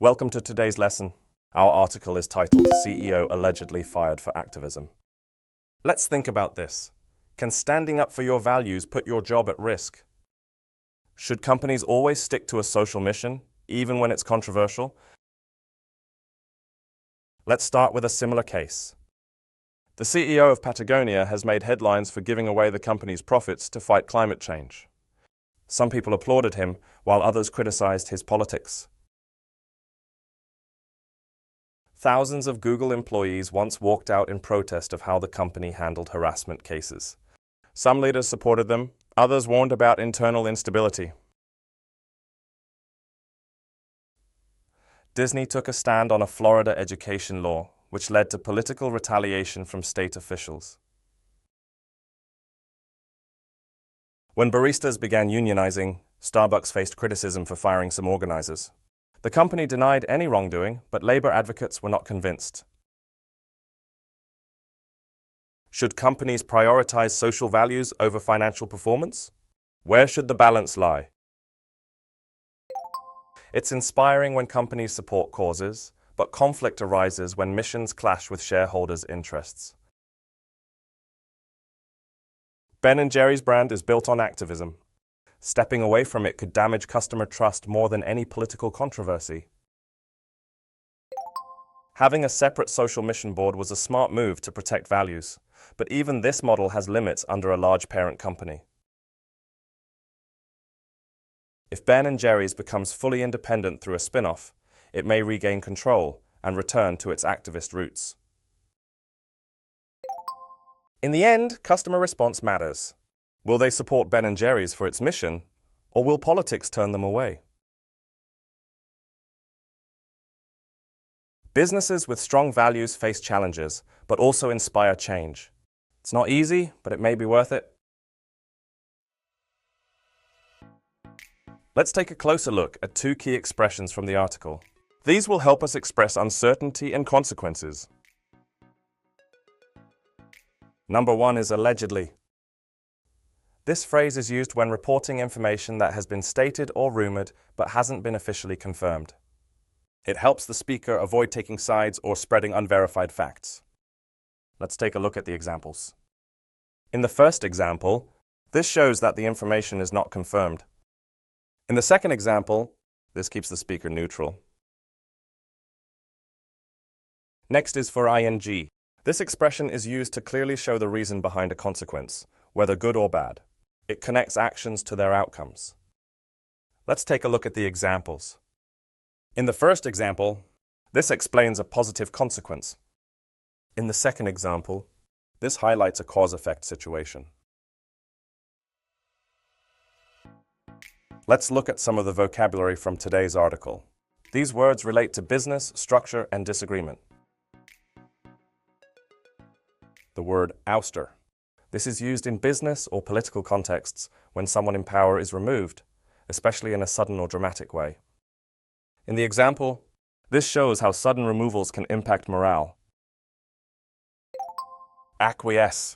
Welcome to today's lesson. Our article is titled CEO Allegedly Fired for Activism. Let's think about this. Can standing up for your values put your job at risk? Should companies always stick to a social mission, even when it's controversial? Let's start with a similar case. The CEO of Patagonia has made headlines for giving away the company's profits to fight climate change. Some people applauded him, while others criticized his politics. Thousands of Google employees once walked out in protest of how the company handled harassment cases. Some leaders supported them, others warned about internal instability. Disney took a stand on a Florida education law, which led to political retaliation from state officials. When baristas began unionizing, Starbucks faced criticism for firing some organizers. The company denied any wrongdoing, but labor advocates were not convinced. Should companies prioritize social values over financial performance? Where should the balance lie? It's inspiring when companies support causes, but conflict arises when missions clash with shareholders' interests. Ben & Jerry's brand is built on activism. Stepping away from it could damage customer trust more than any political controversy. Having a separate social mission board was a smart move to protect values, but even this model has limits under a large parent company. If Ben & Jerry's becomes fully independent through a spin-off, it may regain control and return to its activist roots. In the end, customer response matters. Will they support Ben & Jerry's for its mission, or will politics turn them away? Businesses with strong values face challenges, but also inspire change. It's not easy, but it may be worth it. Let's take a closer look at two key expressions from the article. These will help us express uncertainty and consequences. Number one is allegedly. This phrase is used when reporting information that has been stated or rumored but hasn't been officially confirmed. It helps the speaker avoid taking sides or spreading unverified facts. Let's take a look at the examples. In the first example, this shows that the information is not confirmed. In the second example, this keeps the speaker neutral. Next is for ing. This expression is used to clearly show the reason behind a consequence, whether good or bad. It connects actions to their outcomes. Let's take a look at the examples. In the first example, this explains a positive consequence. In the second example, this highlights a cause-effect situation. Let's look at some of the vocabulary from today's article. These words relate to business, structure, and disagreement. The word ouster. This is used in business or political contexts when someone in power is removed, especially in a sudden or dramatic way. In the example, this shows how sudden removals can impact morale. Acquiesce.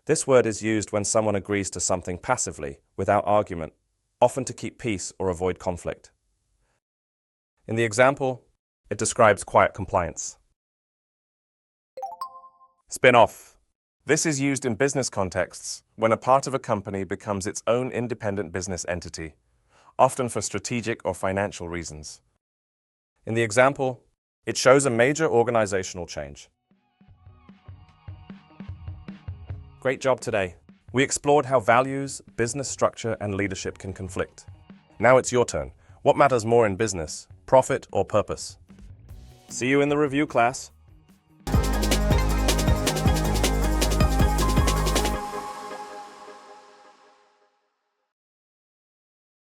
This word is used when someone agrees to something passively, without argument, often to keep peace or avoid conflict. In the example, it describes quiet compliance. Spin-off. This is used in business contexts when a part of a company becomes its own independent business entity, often for strategic or financial reasons. In the example, it shows a major organizational change. Great job today. We explored how values, business structure, and leadership can conflict. Now it's your turn. What matters more in business, profit or purpose? See you in the review class.